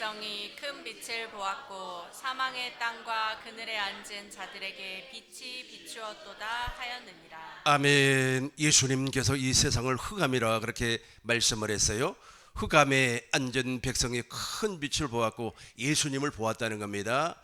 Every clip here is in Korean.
백성이 큰 빛을 보았고 사망의 땅과 그늘에 앉은 자들에게 빛이 비추었도다 하였느니라. 아멘. 예수님께서 이 세상을 흑암이라 그렇게 말씀을 했어요. 흑암에 앉은 백성이 큰 빛을 보았고 예수님을 보았다는 겁니다.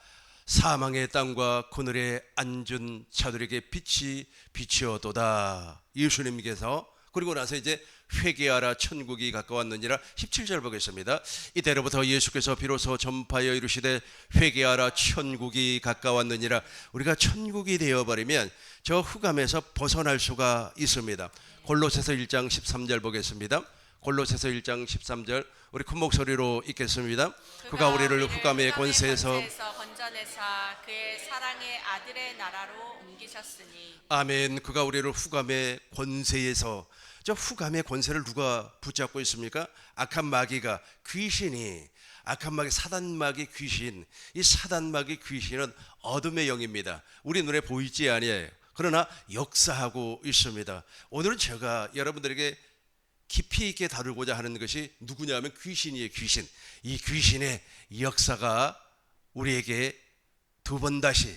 사망의 땅과 그늘에 앉은 자들에게 빛이 비추어도다. 예수님께서 그리고 나서 이제 회개하라 천국이 가까웠느니라. 17절 보겠습니다. 이때로부터 예수께서 비로소 전파하여 이르시되 회개하라 천국이 가까웠느니라. 우리가 천국이 되어버리면 저 흑암에서 벗어날 수가 있습니다. 골로새서 1장 13절 보겠습니다. 골로새서 1장 13절 우리 큰 목소리로 읽겠습니다. 그가 우리를 흑암의 권세에서 건져내사 그의 사랑의 아들의 나라로 옮기셨으니. 아멘. 그가 우리를 흑암의 권세에서, 저 흑암의 권세를 누가 붙잡고 있습니까? 악한 마귀가, 귀신이, 악한 마귀, 사단마귀 귀신. 이 사단마귀 귀신은 어둠의 영입니다. 우리 눈에 보이지 아니에요. 그러나 역사하고 있습니다. 오늘은 제가 여러분들에게 깊이 있게 다루고자 하는 것이 누구냐면 귀신이에요. 귀신. 이 귀신의 역사가 우리에게 두 번 다시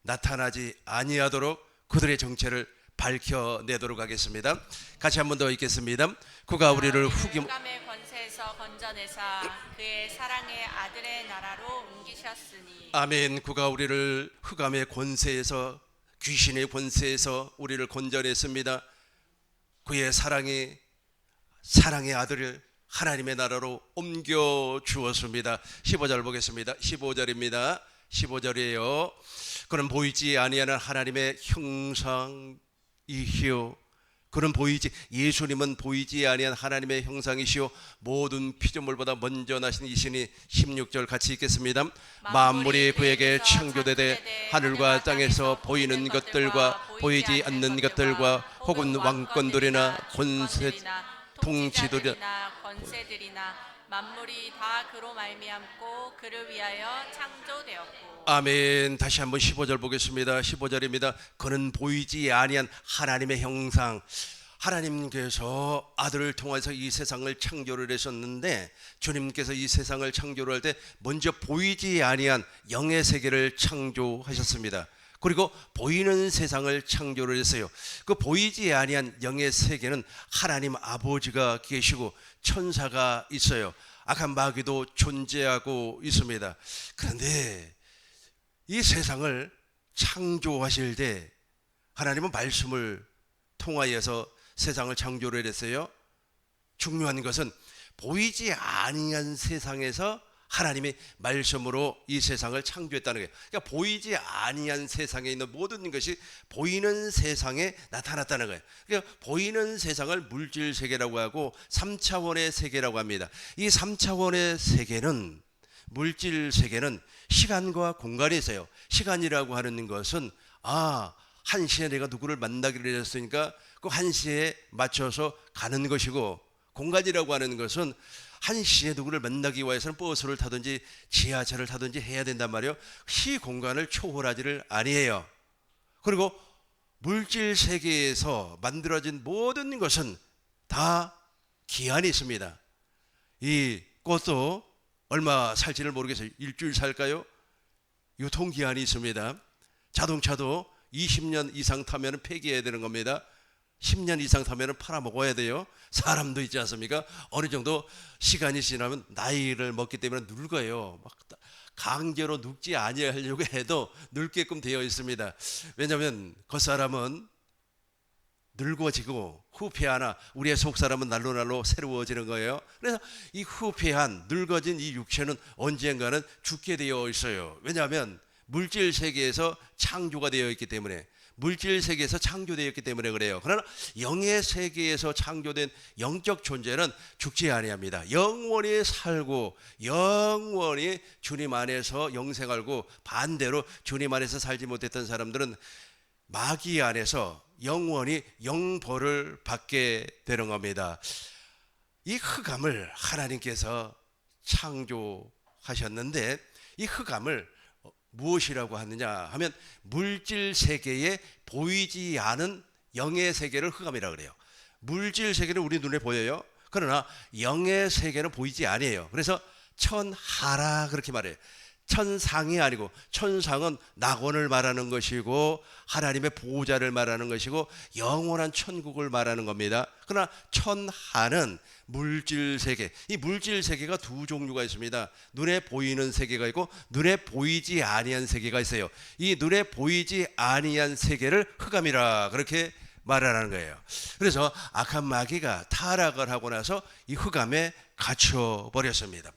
나타나지 아니하도록 그들의 정체를 밝혀내도록 하겠습니다. 같이 한 번 더 읽겠습니다. 그가 우리를 흑암의 권세에서 건져내사 그의 사랑의 아들의 나라로 옮기셨으니. 아멘. 그가 우리를 흑암의 권세에서, 귀신의 권세에서 우리를 건져냈습니다. 그의 사랑의 아들을 하나님의 나라로 옮겨 주었습니다. 15절 보겠습니다. 15절입니다. 15절이에요. 그는 보이지 아니하는 하나님의 형상이시요. 그는 예수님은 보이지 아니한 하나님의 형상이시요 모든 피조물보다 먼저 나신 이시니. 16절 같이 읽겠습니다. 만물이 그에게 창조되되 하늘과 땅에서 보이는 것들과 보이지 않는 것들과 혹은 왕권들이나 권세 통치들이나 권세들이나 만물이 다 그로 말미암고 그를 위하여 창조되었고. 아멘. 다시 한번 15절 보겠습니다. 15절입니다. 그는 보이지 아니한 하나님의 형상. 하나님께서 아들을 통해서 이 세상을 창조를 하셨는데, 주님께서 이 세상을 창조를 할 때 먼저 보이지 아니한 영의 세계를 창조하셨습니다. 그리고 보이는 세상을 창조를 했어요. 그 보이지 아니한 영의 세계는 하나님 아버지가 계시고 천사가 있어요. 악한 마귀도 존재하고 있습니다. 그런데 이 세상을 창조하실 때 하나님은 말씀을 통하여서 세상을 창조를 했어요. 중요한 것은 보이지 아니한 세상에서 하나님이 말씀으로 이 세상을 창조했다는 거예요. 그러니까 보이지 아니한 세상에 있는 모든 것이 보이는 세상에 나타났다는 거예요. 그러니까 보이는 세상을 물질 세계라고 하고 3차원의 세계라고 합니다. 이 3차원의 세계는, 물질 세계는 시간과 공간이 있어요. 시간이라고 하는 것은 한 시에 내가 누구를 만나기로 했으니까 그 한 시에 맞춰서 가는 것이고, 공간이라고 하는 것은 한 시에 누구를 만나기 위해서는 버스를 타든지 지하철을 타든지 해야 된단 말이에요. 시 공간을 초월하지를 아니해요. 그리고 물질 세계에서 만들어진 모든 것은 다 기한이 있습니다. 이 꽃도 얼마 살지를 모르겠어요. 일주일 살까요? 유통기한이 있습니다. 자동차도 20년 이상 타면 폐기해야 되는 겁니다. 10년 이상 타면 팔아먹어야 돼요. 사람도 있지 않습니까? 어느 정도 시간이 지나면 나이를 먹기 때문에 늙어요. 막 강제로 늙지 아니하려고 해도 늙게끔 되어 있습니다. 왜냐하면 겉사람은 늙어지고 후패하나 우리의 속사람은 날로 새로워지는 거예요. 그래서 이 후패한 늙어진 이 육체는 언젠가는 죽게 되어 있어요. 왜냐하면 물질 세계에서 창조가 되어 있기 때문에, 물질 세계에서 창조되었기 때문에 그래요. 그러나 영의 세계에서 창조된 영적 존재는 죽지 아니합니다. 영원히 살고 영원히 주님 안에서 영생하고, 반대로 주님 안에서 살지 못했던 사람들은 마귀 안에서 영원히 영벌을 받게 되는 겁니다. 이 흑암을 하나님께서 창조하셨는데, 이 흑암을 무엇이라고 하느냐 하면 물질 세계에 보이지 않은 영의 세계를 흑암이라고 그래요. 물질 세계는 우리 눈에 보여요. 그러나 영의 세계는 보이지 아니에요. 그래서 천하라 그렇게 말해요. 천상이 아니고, 천상은 낙원을 말하는 것이고 하나님의 보호자를 말하는 것이고 영원한 천국을 말하는 겁니다. 그러나 천하는 물질 세계, 이 물질 세계가 두 종류가 있습니다. 눈에 보이는 세계가 있고 눈에 보이지 아니한 세계가 있어요. 이 눈에 보이지 아니한 세계를 흑암이라 그렇게 말하는 거예요. 그래서 악한 마귀가 타락을 하고 나서 이 흑암에 갇혀 버렸습니다.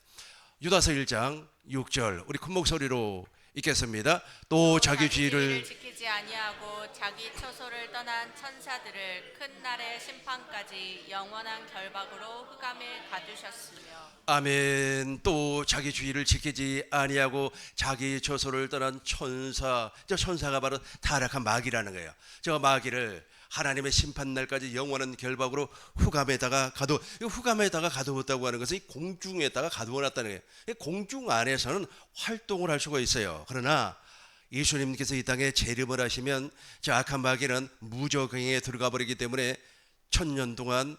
유다서 1장 6절 우리 큰 목소리로 읽겠습니다. 또 자기 지위를 지키지 아니하고 자기 처소를 떠난 천사들을 큰 날의 심판까지 영원한 결박으로 흑암에 가두셨으며. 아멘. 또 자기 주의를 지키지 아니하고 자기 처소를 떠난 천사, 저 천사가 바로 타락한 마귀라는 거예요. 저 마귀를 하나님의 심판날까지 영원한 결박으로 흑암에다가 가두었다고 하는 것은 이 공중에다가 가두어놨다는 거예요. 공중 안에서는 활동을 할 수가 있어요. 그러나 예수님께서 이 땅에 재림을 하시면 저 악한 마귀는 무저경에 들어가 버리기 때문에 1000년 동안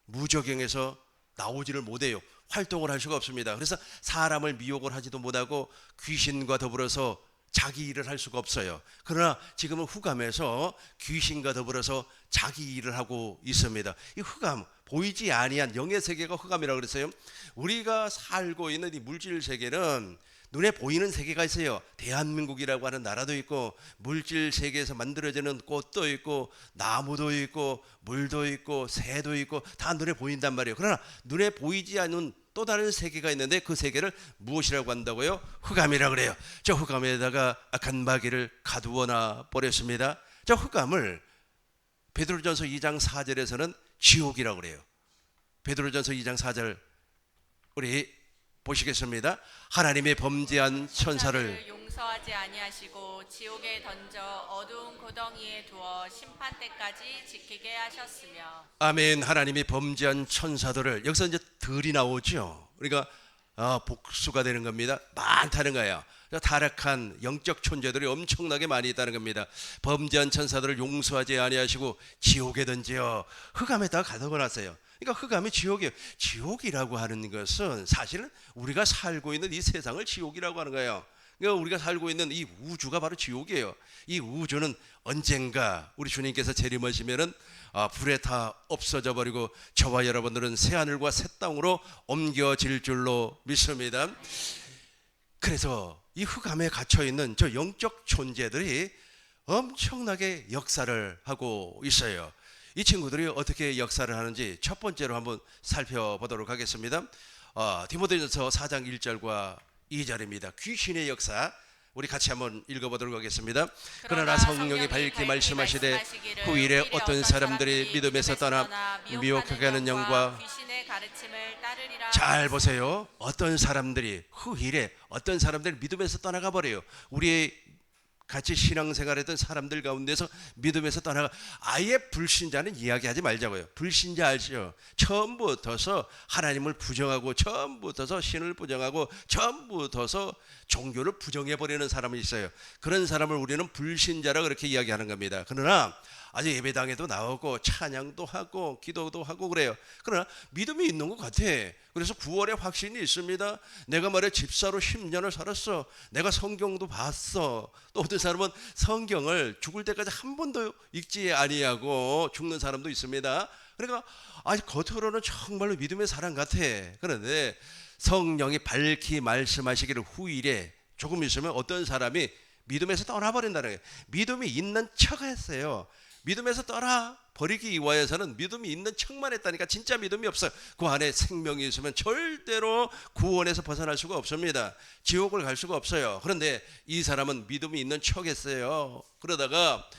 무저경에서 나오지를 못해요. 활동을 할 수가 없습니다. 그래서 사람을 미혹을 하지도 못하고 귀신과 더불어서 자기 일을 할 수가 없어요. 그러나 지금은 흑암에서 귀신과 더불어서 자기 일을 하고 있습니다. 이 흑암, 보이지 아니한 영의 세계가 흑암이라고 그랬어요. 우리가 살고 있는 이 물질 세계는 눈에 보이는 세계가 있어요. 대한민국이라고 하는 나라도 있고 물질 세계에서 만들어지는 꽃도 있고 나무도 있고 물도 있고 새도 있고 다 눈에 보인단 말이에요. 그러나 눈에 보이지 않는 또 다른 세계가 있는데 그 세계를 무엇이라고 한다고요? 흑암이라고 그래요. 저 흑암에다가 악한 마귀를 가두어놔 버렸습니다. 저 흑암을 베드로전서 2장 4절에서는 지옥이라고 그래요. 베드로전서 2장 4절 우리 보시겠습니다. 하나님의 범죄한 천사를 용서하지 아니하시고 지옥에 던져 어두운 고덩이에 두어 심판 때까지 지키게 하셨으며. 아멘. 하나님이 범죄한 천사들을, 여기서 이제 들이 나오죠. 우리가 복수가 되는 겁니다. 많다는 거예요. 타락한 영적 존재들이 엄청나게 많이 있다는 겁니다. 범죄한 천사들을 용서하지 아니하시고 지옥에 던져 흑암에다가 가둬놨어요. 그러니까 흑암이 지옥이에요. 지옥이라고 하는 것은 사실은 우리가 살고 있는 이 세상을 지옥이라고 하는 거예요. 그러니까 우리가 살고 있는 이 우주가 바로 지옥이에요. 이 우주는 언젠가 우리 주님께서 재림하시면은 불에 다 없어져 버리고 저와 여러분들은 새 하늘과 새 땅으로 옮겨질 줄로 믿습니다. 그래서 이 흑암에 갇혀 있는 저 영적 존재들이 엄청나게 역사를 하고 있어요. 이 친구들이 어떻게 역사를 하는지 첫 번째로 한번 살펴보도록 하겠습니다. 디모데전서 4장 1절과 2절입니다. 귀신의 역사 우리 같이 한번 읽어보도록 하겠습니다. 그러나 성령이 밝히 말씀하시되 후일에 어떤 사람들이 믿음에서 떠나 미혹하게 하는 영과, 잘 보세요. 어떤 사람들이 후일에 어떤 사람들이 믿음에서 떠나가 버려요. 우리의 같이 신앙생활했던 사람들 가운데서 믿음에서 떠나가, 아예 불신자는 이야기하지 말자고요. 불신자 알죠? 처음부터서 하나님을 부정하고 처음부터서 신을 부정하고 처음부터서 종교를 부정해버리는 사람이 있어요. 그런 사람을 우리는 불신자라 그렇게 이야기하는 겁니다. 그러나 아주 예배당에도 나오고 찬양도 하고 기도도 하고 그래요. 그러나 믿음이 있는 것 같아. 그래서 9월에 확신이 있습니다. 내가 말해 집사로 10년을 살았어. 내가 성경도 봤어. 또 어떤 사람은 성경을 죽을 때까지 한 번도 읽지 아니하고 죽는 사람도 있습니다. 그러니까 아직 겉으로는 정말로 믿음의 사람 같아. 그런데 성령이 밝히 말씀하시기를 후일에 조금 있으면 어떤 사람이 믿음에서 떠나버린다는 거예요. 믿음이 있는 척 했어요. 믿음에서 떠나버리기 위해서는 믿음이 있는 척만 했다니까 진짜 믿음이 없어요. 그 안에 생명이 있으면 절대로 구원에서 벗어날 수가 없습니다. 지옥을 갈 수가 없어요. 그런데 이 사람은 믿음이 있는 척 했어요. 그러다가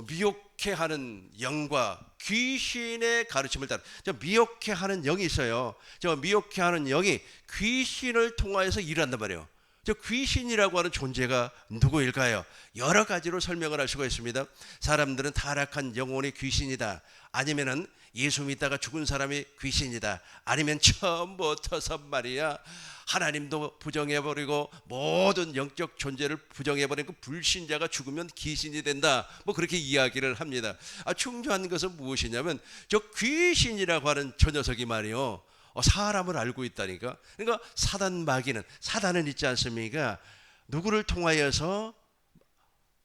미혹해하는 영과 귀신의 가르침을 따라, 저 미혹해하는 영이 있어요. 저 미혹해하는 영이 귀신을 통하여서 일한단 말이에요. 저 귀신이라고 하는 존재가 누구일까요? 여러 가지로 설명을 할 수가 있습니다. 사람들은 타락한 영혼이 귀신이다, 아니면은 예수 믿다가 죽은 사람이 귀신이다, 아니면 처음부터서 말이야 하나님도 부정해버리고 모든 영적 존재를 부정해버린 그 불신자가 죽으면 귀신이 된다, 뭐 그렇게 이야기를 합니다. 중요한 것은 무엇이냐면 저 귀신이라고 하는 저 녀석이 말이요, 사람을 알고 있다니까. 그러니까 사단은 있지 않습니까? 누구를 통하여서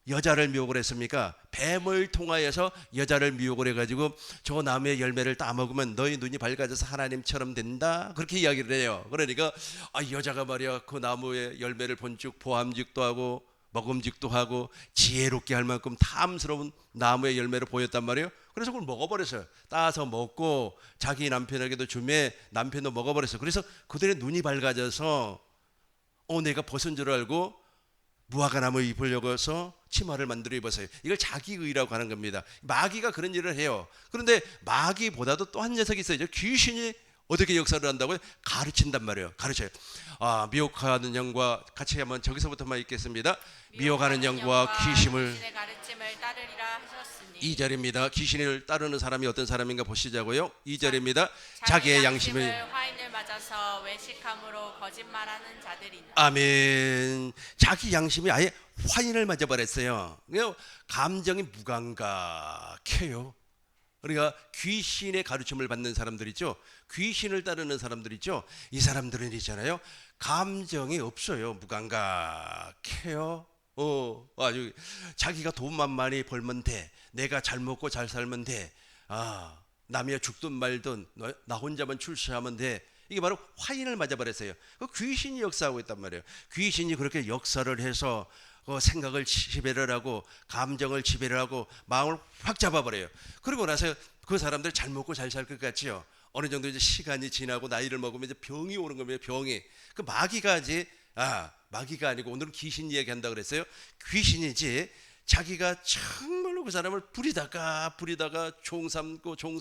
여자를 미혹을 했습니까? 뱀을 통하여서 여자를 미혹을 해가지고 저 나무의 열매를 따먹으면 너희 눈이 밝아져서 하나님처럼 된다, 그렇게 이야기를 해요. 그러니까 여자가 말이야 그 나무의 열매를 본즉 보암직도 하고 먹음직도 하고 지혜롭게 할 만큼 탐스러운 나무의 열매를 보였단 말이에요. 그래서 그걸 먹어버렸어요. 따서 먹고 자기 남편에게도 주매 남편도 먹어버렸어요. 그래서 그들의 눈이 밝아져서 내가 벗은 줄 알고 무화과나무 입으려고 해서 치마를 만들어 입었어요. 이걸 자기의라고 하는 겁니다. 마귀가 그런 일을 해요. 그런데 마귀보다도 또 한 녀석이 있어요. 귀신이 어떻게 역사를 한다고요? 가르친단 말이에요. 가르쳐요. 미혹하는 영과 같이 한번 저기서부터만 읽겠습니다. 미혹하는 영과 귀신의 가르침을 따르리라 하셨으니. 2절입니다. 귀신을 따르는 사람이 어떤 사람인가 보시자고요. 2절입니다. 자기의 양심을 화인을 맞아서 외식함으로 거짓말하는 자들이니. 아멘. 자기 양심이 아예 화인을 맞아버렸어요. 감정이 무감각해요. 그러니까 귀신의 가르침을 받는 사람들 있죠. 귀신을 따르는 사람들 있죠. 이 사람들은 있잖아요. 감정이 없어요. 무감각해요. 아주 자기가 돈만 많이 벌면 돼. 내가 잘 먹고 잘 살면 돼. 남이 죽든 말든 나 혼자만 출세하면 돼. 이게 바로 화인을 맞아버렸어요. 그 귀신이 역사하고 있단 말이에요. 귀신이 그렇게 역사를 해서 생각을 지배를 하고 감정을 지배를 하고 마음을 확 잡아버려요. 그리고 나서 그 사람들 잘 먹고 잘 살 것 같지요. 어느 정도 이제 시간이 지나고 나이를 먹으면 이제 병이 오는 겁니다. 병이. 그 마귀가 이제 마귀가 아니고 오늘은 귀신 이야기한다 그랬어요. 귀신이지 자기가 정말로 그 사람을 부리다가 종 삼고 종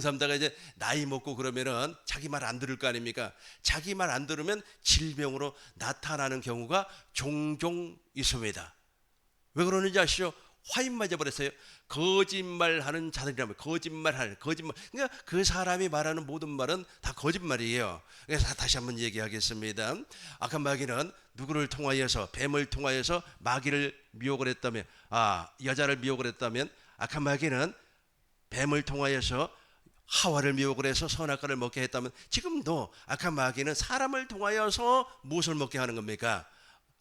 삼다가 이제 나이 먹고 그러면은 자기 말 안 들을 거 아닙니까? 자기 말 안 들으면 질병으로 나타나는 경우가 종종 있습니다. 왜 그러는지 아시죠? 화인 맞아버렸어요. 거짓말하는 자들이라면 거짓말. 그러니까 그 사람이 말하는 모든 말은 다 거짓말이에요. 그래서 다시 한번 얘기하겠습니다. 악한 마귀는 누구를 통하여서 뱀을 통하여서 마귀를 미혹을 했다면 여자를 미혹을 했다면 악한 마귀는 뱀을 통하여서 하와를 미혹을 해서 선악과를 먹게 했다면 지금도 악한 마귀는 사람을 통하여서 무엇을 먹게 하는 겁니까?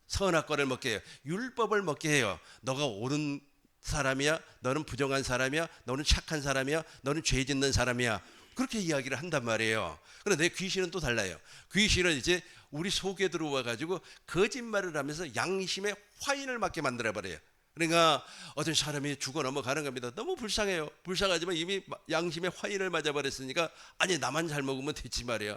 선악과를 먹게 해요. 율법을 먹게 해요. 너가 옳은 사람이야, 너는 부정한 사람이야, 너는 착한 사람이야, 너는 죄 짓는 사람이야, 그렇게 이야기를 한단 말이에요. 그런데 귀신은 또 달라요. 귀신은 이제 우리 속에 들어와 가지고 거짓말을 하면서 양심의 화인을 맞게 만들어 버려요. 그러니까 어떤 사람이 죽어 넘어가는 겁니다. 너무 불쌍해요. 불쌍하지만 이미 양심의 화인을 맞아버렸으니까 나만 잘 먹으면 되지 말이야.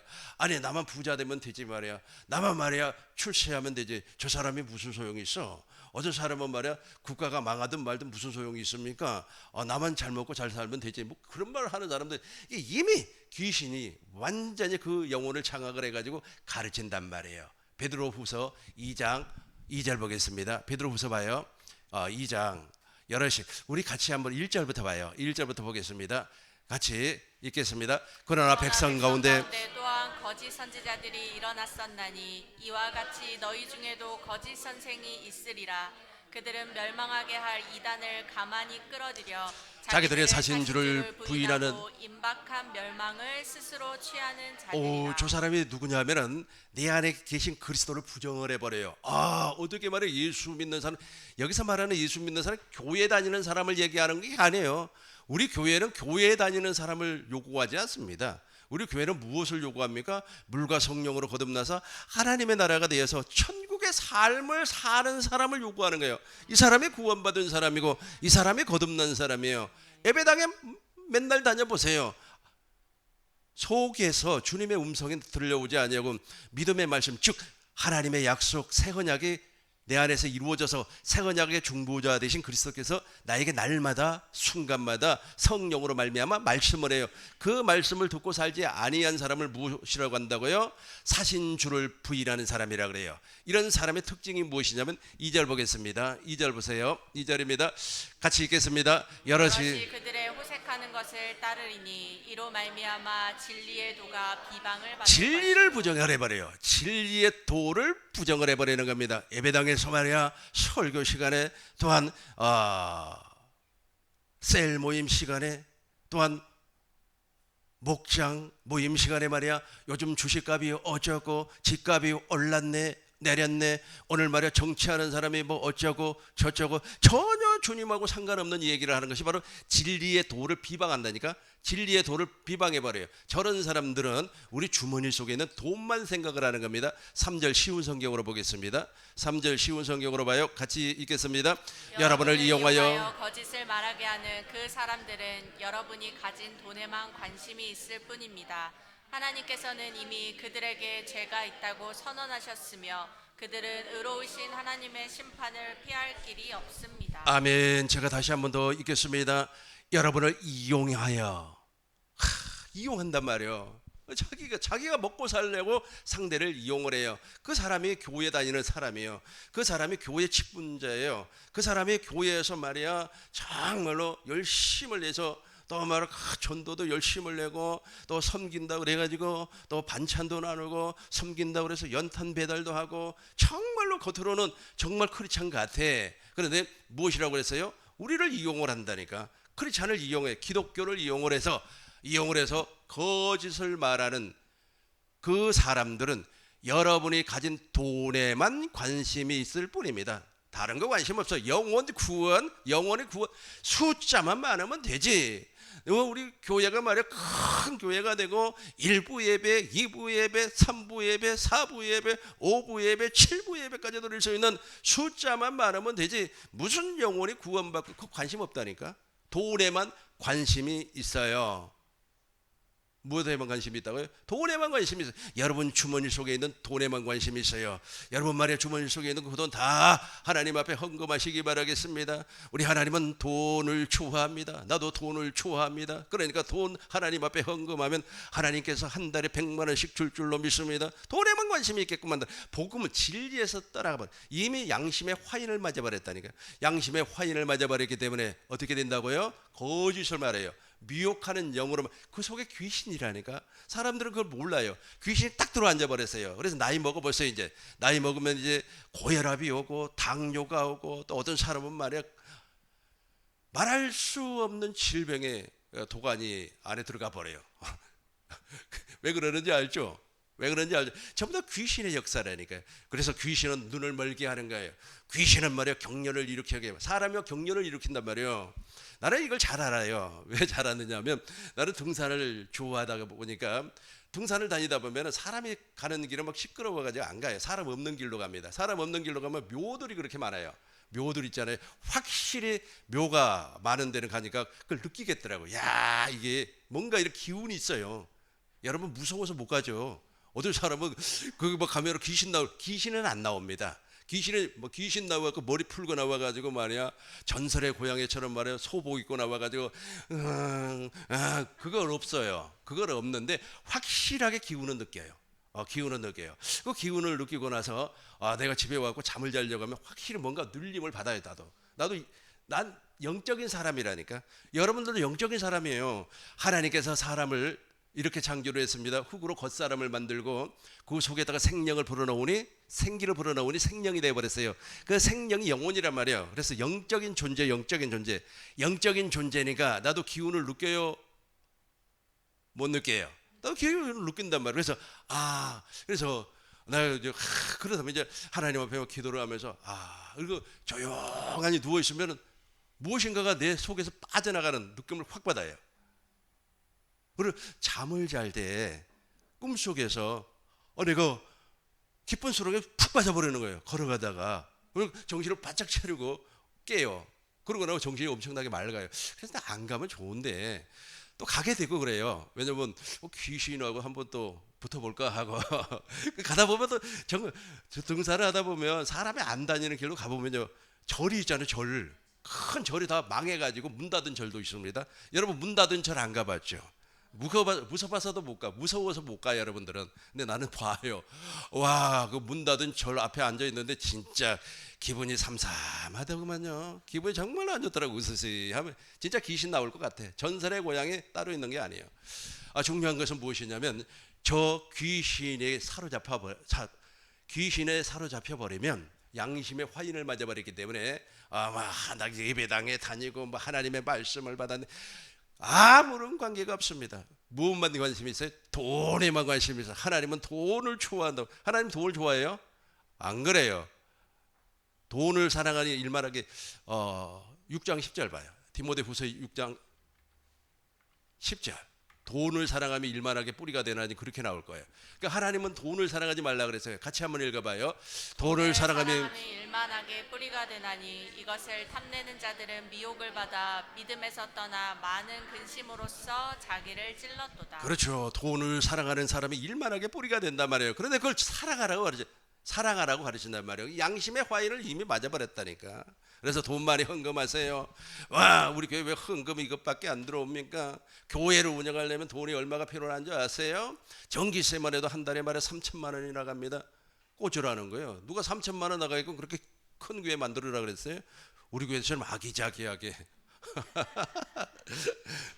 나만 부자 되면 되지 말이야. 나만 말이야 출세하면 되지. 저 사람이 무슨 소용이 있어? 어떤 사람은 말이야 국가가 망하든 말든 무슨 소용이 있습니까? 나만 잘 먹고 잘 살면 되지. 뭐 그런 말을 하는 사람들 이미 귀신이 완전히 그 영혼을 장악을 해가지고 가르친단 말이에요. 베드로후서 2장 2절 보겠습니다. 베드로후서 봐요. 2장 여럿이 우리 같이 한번 1절부터 봐요. 1절부터 보겠습니다. 같이 읽겠습니다. 그러나 백성 가운데 또한 거짓 선지자들이 일어났었나니 이와 같이 너희 중에도 거짓 선생이 있으리라. 그들은 멸망하게 할 이단을 가만히 끌어들여 자기들의 사신주를 부인하는 임박한 멸망을 스스로 취하는 자들이라. 저 사람이 누구냐면은 내 안에 계신 그리스도를 부정을 해버려요. 어떻게 말해? 예수 믿는 사람, 여기서 말하는 예수 믿는 사람 교회 다니는 사람을 얘기하는 게 아니에요. 우리 교회는 교회에 다니는 사람을 요구하지 않습니다. 우리 교회는 무엇을 요구합니까? 물과 성령으로 거듭나서 하나님의 나라가 되어서 천국의 삶을 사는 사람을 요구하는 거예요. 이 사람이 구원받은 사람이고 이 사람이 거듭난 사람이에요. 예배당에 맨날 다녀보세요. 속에서 주님의 음성이 들려오지 아니하고 믿음의 말씀, 즉 하나님의 약속 새 언약이 내 안에서 이루어져서 새 언약의 중보자 되신 그리스도께서 나에게 날마다 순간마다 성령으로 말미암아 말씀을 해요. 그 말씀을 듣고 살지 아니한 사람을 무엇이라고 한다고요? 사신주를 부인하는 사람이라 그래요. 이런 사람의 특징이 무엇이냐면 2절 보겠습니다. 2절 보세요. 2절입니다. 같이 읽겠습니다. 여럿이 그들의 호색하는 것을 따르리니 이로 말미암아 진리의 도가 비방을 받는 진리를 부정을 해버려요. 진리의 도를 부정을 해버리는 겁니다. 예배당에서 말이야 설교 시간에 또한 셀 모임 시간에 또한 목장 모임 시간에 말이야 요즘 주식값이 어쩌고 집값이 올랐네 내렸네 오늘 말이야 정치하는 사람이 뭐 어쩌고 저쩌고 전혀 주님하고 상관없는 얘기를 하는 것이 바로 진리의 도를 비방한다니까. 진리의 도를 비방해버려요. 저런 사람들은 우리 주머니 속에 있는 돈만 생각을 하는 겁니다. 3절 쉬운 성경으로 보겠습니다. 3절 쉬운 성경으로 봐요. 같이 읽겠습니다. 여러분을 이용하여 거짓을 말하게 하는 그 사람들은 여러분이 가진 돈에만 관심이 있을 뿐입니다. 하나님께서는 이미 그들에게 죄가 있다고 선언하셨으며 그들은 의로우신 하나님의 심판을 피할 길이 없습니다. 아멘. 제가 다시 한 번 더 읽겠습니다. 여러분을 이용하여 이용한단 말이에요. 자기가 먹고 살려고 상대를 이용을 해요. 그 사람이 교회 다니는 사람이에요. 그 사람이 교회 직분자예요. 그 사람이 교회에서 말이야 정말로 열심을 내서 또 말을 전도도 열심을 내고 또 섬긴다 그래가지고 또 반찬도 나누고 섬긴다 그래서 연탄 배달도 하고 정말로 겉으로는 정말 크리스찬 같아. 그런데 무엇이라고 그랬어요? 우리를 이용을 한다니까. 크리스찬을 이용해 기독교를 이용을 해서 거짓을 말하는 그 사람들은 여러분이 가진 돈에만 관심이 있을 뿐입니다. 다른 거 관심 없어. 영원히 구원 숫자만 많으면 되지. 우리 교회가 말이야 큰 교회가 되고 1부 예배, 2부 예배, 3부 예배, 4부 예배, 5부 예배, 7부 예배까지 드릴 수 있는 숫자만 많으면 되지. 무슨 영혼이 구원받고 그 관심 없다니까. 돈에만 관심이 있어요. 무엇에만 관심이 있다고요? 돈에만 관심이 있어요. 여러분 주머니 속에 있는 돈에만 관심이 있어요. 여러분 말이야 주머니 속에 있는 그 돈 다 하나님 앞에 헌금하시기 바라겠습니다. 우리 하나님은 돈을 좋아합니다. 나도 돈을 좋아합니다. 그러니까 돈 하나님 앞에 헌금하면 하나님께서 한 달에 100만 원씩 줄 줄로 믿습니다. 돈에만 관심이 있게끔 만다. 복음은 진리에서 떠나가버려. 이미 양심의 화인을 맞아버렸다니까. 양심의 화인을 맞아버렸기 때문에 어떻게 된다고요? 거짓을 말해요. 미혹하는 영으로 그 속에 귀신이라니까. 사람들은 그걸 몰라요. 귀신이 딱 들어앉아 버렸어요. 그래서 나이 먹어버렸어요. 이제 나이 먹으면 이제 고혈압이 오고 당뇨가 오고 또 어떤 사람은 말이야 말할 수 없는 질병의 도가니 안에 들어가 버려요. 왜 그러는지 알죠? 왜 그런지 알죠? 전부 다 귀신의 역사라니까요. 그래서 귀신은 눈을 멀게 하는 거예요. 귀신은 말이야 경련을 일으키게 해요. 사람이 경련을 일으킨단 말이에요. 나는 이걸 잘 알아요. 왜 잘 아느냐 하면 나는 등산을 좋아하다 보니까 등산을 다니다 보면 사람이 가는 길은 막 시끄러워가지고 안 가요. 사람 없는 길로 갑니다. 사람 없는 길로 가면 묘들이 그렇게 많아요. 묘들 있잖아요. 확실히 묘가 많은 데는 가니까 그걸 느끼겠더라고요. 야, 이게 뭔가 이렇게 기운이 있어요. 여러분 무서워서 못 가죠. 어떤 사람은 거기 뭐 가면 귀신은 안 나옵니다. 귀신 나와갖고 머리 풀고 나와가지고 말이야 전설의 고양이처럼 말이야 소복 입고 나와가지고 그건 없어요. 그건 없는데 확실하게 기운은 느껴요. 기운은 느껴요. 그 기운을 느끼고 나서 내가 집에 와갖고 잠을 자려고 하면 확실히 뭔가 눌림을 받아요. 난 영적인 사람이라니까. 여러분들도 영적인 사람이에요. 하나님께서 사람을 이렇게 창조를 했습니다. 흙으로 겉사람을 만들고 그 속에다가 생명을 불어넣으니 생기를 불어넣으니 생명이 되어버렸어요. 그 생명이 영혼이란 말이에요. 그래서 영적인 존재니까 나도 기운을 느껴요? 못 느껴요? 나도 기운을 느낀단 말이에요. 그래서 나 이제 그러다 보면 이제 하나님 앞에 기도를 하면서 그리고 조용하니 누워 있으면 무엇인가가 내 속에서 빠져나가는 느낌을 확 받아요. 그리고 잠을 잘 때 꿈속에서 내가 기쁜 수록에 푹 빠져버리는 거예요. 걸어가다가. 그리고 정신을 바짝 차리고 깨요. 그러고 나면 정신이 엄청나게 맑아요. 그래서 안 가면 좋은데 또 가게 되고 그래요. 왜냐면 귀신하고 한번 또 붙어볼까 하고 가다 보면 또 정말 등산을 하다 보면 사람이 안 다니는 길로 가보면요 절이 있잖아요. 큰 절이 다 망해가지고 문 닫은 절도 있습니다. 여러분 문 닫은 절 안 가봤죠? 무서워서도 못 가. 무서워서 못 가 여러분들은. 근데 나는 봐요. 와, 그 문 닫은 절 앞에 앉아 있는데 진짜 기분이 삼삼하더구만요. 기분이 정말 안 좋더라고. 으스스하면 진짜 귀신 나올 것 같아. 전설의 고향이 따로 있는 게 아니에요. 중요한 것은 무엇이냐면 저 귀신에 사로잡혀 버리면 양심의 화인을 맞아버렸기 때문에 나 예배당에 다니고 하나님의 말씀을 받았는데 아무런 관계가 없습니다. 무엇만 관심이 있어요? 돈에만 관심이 있어요. 하나님은 돈을 좋아한다고. 하나님 돈을 좋아해요? 안 그래요. 돈을 사랑하니 일만하게 6장 10절 봐요. 디모데후서 6장 10절. 돈을 사랑하면 일만하게 뿌리가 되나니 그렇게 나올 거예요. 그러니까 하나님은 돈을 사랑하지 말라 그랬어요. 같이 한번 읽어봐요. 돈을 사랑하면 일만하게 뿌리가 되나니 이것을 탐내는 자들은 미혹을 받아 믿음에서 떠나 많은 근심으로써 자기를 찔렀도다. 그렇죠. 돈을 사랑하는 사람이 일만하게 뿌리가 된단 말이에요. 그런데 그걸 사랑하라고 가르친단 말이에요. 양심의 화인을 이미 맞아버렸다니까. 그래서 돈 많이 헌금하세요. 와, 우리 교회 왜 헌금 이것밖에 안 들어옵니까? 교회를 운영하려면 돈이 얼마가 필요한 줄 아세요? 전기세만 해도 한 달에 말에 3천만 원이 나갑니다. 꽂으라는 거예요. 누가 3천만 원 나가겠고 그렇게 큰 교회 만들으라 그랬어요? 우리 교회처럼 아기자기하게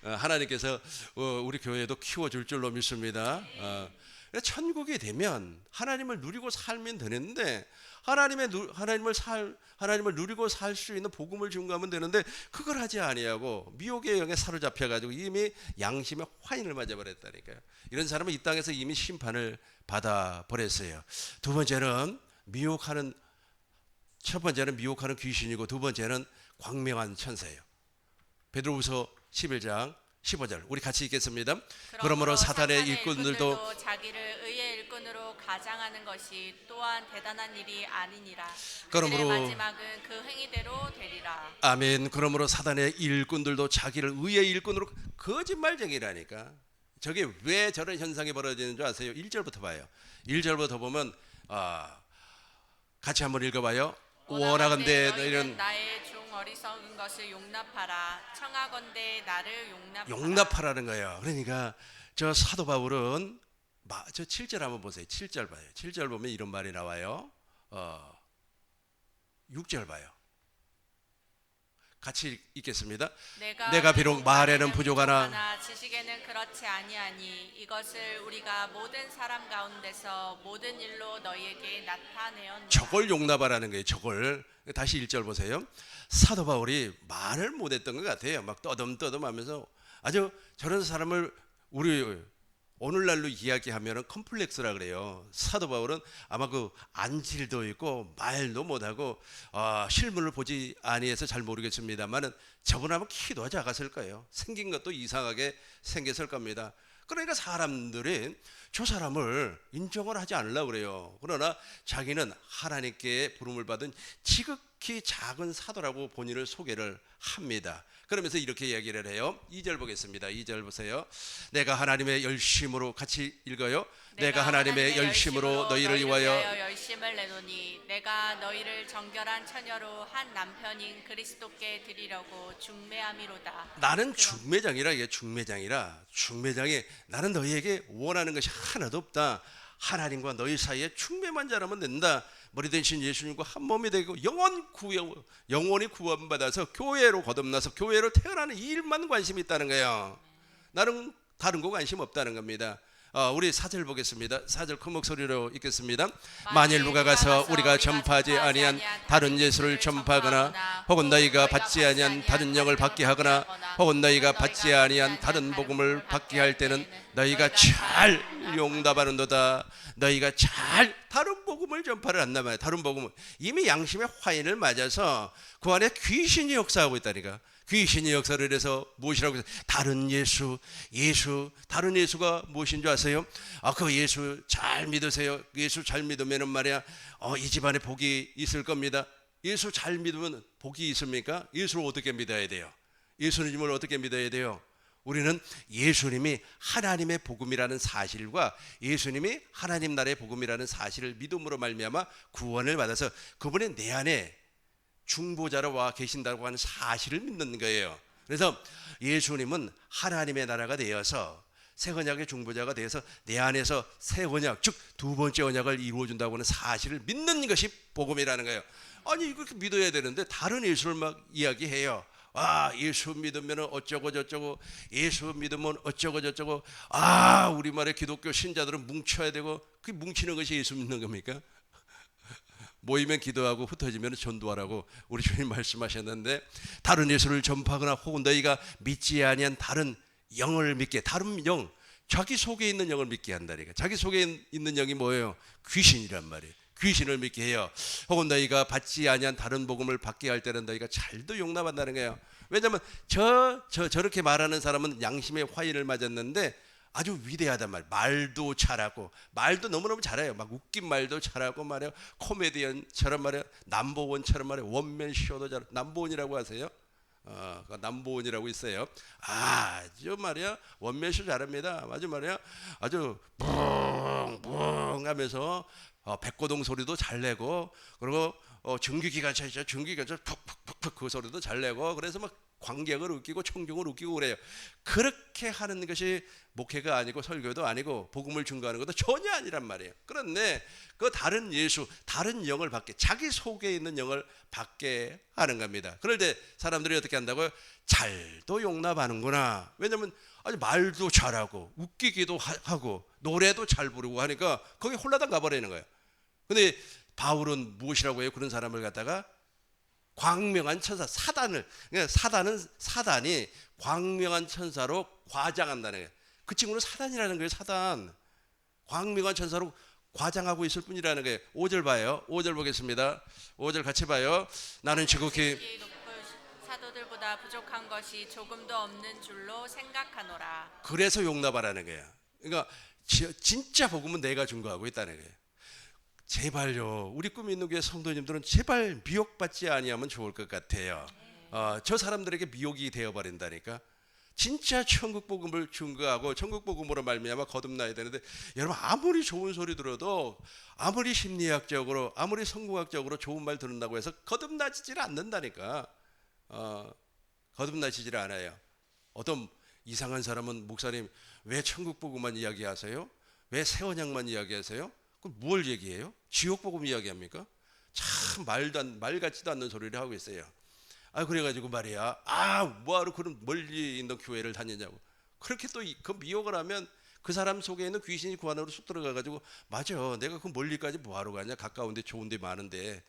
하나님께서 우리 교회도 키워줄 줄로 믿습니다. 천국이 되면 하나님을 누리고 살면 되는데 하나님을 누리고 살 수 있는 복음을 증거하면 되는데 그걸 하지 아니하고 미혹의 영에 사로잡혀 가지고 이미 양심의 화인을 맞아버렸다니까요. 이런 사람은 이 땅에서 이미 심판을 받아 버렸어요. 첫 번째는 미혹하는 귀신이고 두 번째는 광명한 천사예요. 베드로후서 11장 15절 우리 같이 읽겠습니다. 그러므로 사탄의 일꾼들도 자기를 의의 일꾼으로 가장하는 것이 또한 대단한 일이 아니니라. 그러므로 그들의 마지막은 그 행위대로 되리라. 아멘. 그러므로 사탄의 일꾼들도 자기를 의의 일꾼으로 거짓말쟁이라니까. 저게 왜 저런 현상이 벌어지는 줄 아세요? 1절부터 봐요. 1절부터 보면 같이 한번 읽어봐요. 원하건대 너희는 나의 종 어리석은 것을 용납하라. 청하건대 나를 용납하라는 거예요. 그러니까 저 사도 바울은 저 7절 한번 보세요. 7절 봐요. 7절 보면 이런 말이 나와요. 6절 봐요. 같이 읽겠습니다. 내가 비록 말에는 부족하나 지식에는 그렇지 아니하니 이것을 우리가 모든 사람 가운데서 모든 일로 너희에게 나타내었노라. 저걸 용납하라는 거예요. 저걸. 다시 1절 보세요. 사도 바울이 말을 못했던 것 같아요. 막 떠듬떠듬하면서 아주 저런 사람을 우리 오늘날로 이야기하면 컴플렉스라 그래요. 사도 바울은 아마 그 안질도 있고 말도 못하고 실물을 보지 아니해서 잘 모르겠습니다만은 저분 아마 키도 작았을 거예요. 생긴 것도 이상하게 생겼을 겁니다. 그러니까 사람들이 저 사람을 인정을 하지 않으려고 그래요. 그러나 자기는 하나님께 부름을 받은 지극히 작은 사도라고 본인을 소개를 합니다. 그러면서 이렇게 이야기를 해요. 2절 보겠습니다. 2절 보세요. 내가 하나님의 열심으로 같이 읽어요. 내가 하나님의 열심으로 너희를 위하여 열심을 내노니 내가 너희를 정결한 처녀로 한 남편인 그리스도께 드리려고 중매함이로다. 나는 중매장이라. 이게 중매장이 나는 너희에게 원하는 것이 하나도 없다. 하나님과 너희 사이에 중매만 잘하면 된다. 머리 대신 예수님과 한 몸이 되고 영원히 구원받아서 교회로 거듭나서 교회로 태어나는 이 일만 관심이 있다는 거예요. 나는 다른 거 관심 없다는 겁니다. 우리 4절 보겠습니다. 4절 큰 목소리로 읽겠습니다. 만일 누가 가서 우리가 전파하지 아니한 다른 예수를 전파하거나 혹은 너희가 받지 아니한 다른 영을 받게 하거나 혹은 너희가 받지 아니한 다른 복음을 받게 할 때는 너희가 잘 용납하는도다. 너희가 잘 다른 복음을 전파를 한단 말이야. 다른 복음은 이미 양심의 화인을 맞아서 그 안에 귀신이 역사하고 있다니까. 귀신이 역사를 해서 무엇이라고 해서 다른 다른 예수가 무엇인 줄 아세요? 그 예수 잘 믿으세요. 예수 잘 믿으면은 말이야 이 집안에 복이 있을 겁니다. 예수 잘 믿으면 복이 있습니까? 예수를 어떻게 믿어야 돼요? 예수님을 어떻게 믿어야 돼요? 우리는 예수님이 하나님의 복음이라는 사실과 예수님이 하나님 나라의 복음이라는 사실을 믿음으로 말미암아 구원을 받아서 그분이 내 안에 중보자로 와 계신다고 하는 사실을 믿는 거예요. 그래서 예수님은 하나님의 나라가 되어서 새 언약의 중보자가 되어서 내 안에서 새 언약, 즉 두 번째 언약을 이루어준다고 하는 사실을 믿는 것이 복음이라는 거예요. 아니 이렇게 믿어야 되는데 다른 예수를 막 이야기해요. 예수 믿으면 어쩌고 저쩌고, 예수 믿으면 어쩌고 저쩌고. 우리말의 기독교 신자들은 뭉쳐야 되고, 그 뭉치는 것이 예수 믿는 겁니까? 모이면 기도하고 흩어지면 전도하라고 우리 주님 말씀하셨는데, 다른 예수를 전파하거나 혹은 너희가 믿지 아니한 다른 영을 믿게, 다른 영, 자기 속에 있는 영을 믿게 한다니까. 자기 속에 있는 영이 뭐예요? 귀신이란 말이에요. 귀신을 믿게 해요. 혹은 너희가 받지 아니한 다른 복음을 받게 할 때는 너희가 잘도 용납한다는 거예요. 왜냐하면 저렇게 말하는 사람은 양심의 화인을 맞았는데 아주 위대하단 말이에요. 말도 잘하고, 말도 너무너무 잘해요. 막 웃긴 말도 잘하고 말이에요. 코미디언처럼 말이에요. 남보원처럼 말이에요. 원맨 쇼도 잘하고. 남보원이라고 하세요? 남보원이라고 있어요. 아주 말이야 원맨쇼 잘합니다. 아주 말이야 아주 뿡뿡 하면서 백고동 소리도 잘 내고, 그리고 증기기관차 있죠. 증기기관차 푹푹푹푹 그 소리도 잘 내고, 그래서 막 관객을 웃기고 청중을 웃기고 그래요. 그렇게 하는 것이 목회가 아니고 설교도 아니고 복음을 증거하는 것도 전혀 아니란 말이에요. 그런데 그 다른 예수, 다른 영을 받게, 자기 속에 있는 영을 받게 하는 겁니다. 그럴 때 사람들이 어떻게 한다고요? 잘도 용납하는구나. 왜냐하면 아주 말도 잘하고 웃기기도 하고 노래도 잘 부르고 하니까 거기 홀라당 가버리는 거예요. 근데 바울은 무엇이라고 해요? 그런 사람을 갖다가 광명한 천사, 사단이 광명한 천사로 과장한다는 거예요. 그 친구는 사단이라는 거예요. 사단. 광명한 천사로 과장하고 있을 뿐이라는 거예요. 5절 봐요. 5절 보겠습니다. 5절 같이 봐요. 나는 지극히 높은 사도들보다 부족한 것이 조금도 없는 줄로 생각하노라. 그래서 용납하라는 거예요. 그러니까 진짜 복음은 내가 증거하고 있다는 거예요. 제발요, 우리 꿈이 있는 교회 성도님들은 제발 미혹받지 아니하면 좋을 것 같아요. 저 사람들에게 미혹이 되어버린다니까. 진짜 천국 복음을 증거하고 천국 복음으로 말미암아 거듭나야 되는데, 여러분 아무리 좋은 소리 들어도, 아무리 심리학적으로, 아무리 성공학적으로 좋은 말 듣는다고 해서 거듭나지질 않는다니까. 거듭나지질 않아요. 어떤 이상한 사람은, 목사님 왜 천국 복음만 이야기하세요? 왜 새 언약만 이야기하세요? 그럼 뭘 얘기해요? 지옥 복음 이야기합니까? 참 말 같지도 않는 소리를 하고 있어요. 그래가지고 말이야, 뭐하러 그런 멀리 있는 교회를 다니냐고. 그렇게 또 그 미혹을 하면 그 사람 속에 있는 귀신이 그 안으로 쑥 들어가가지고, 맞아, 내가 그 멀리까지 뭐하러 가냐, 가까운데 좋은데 많은데.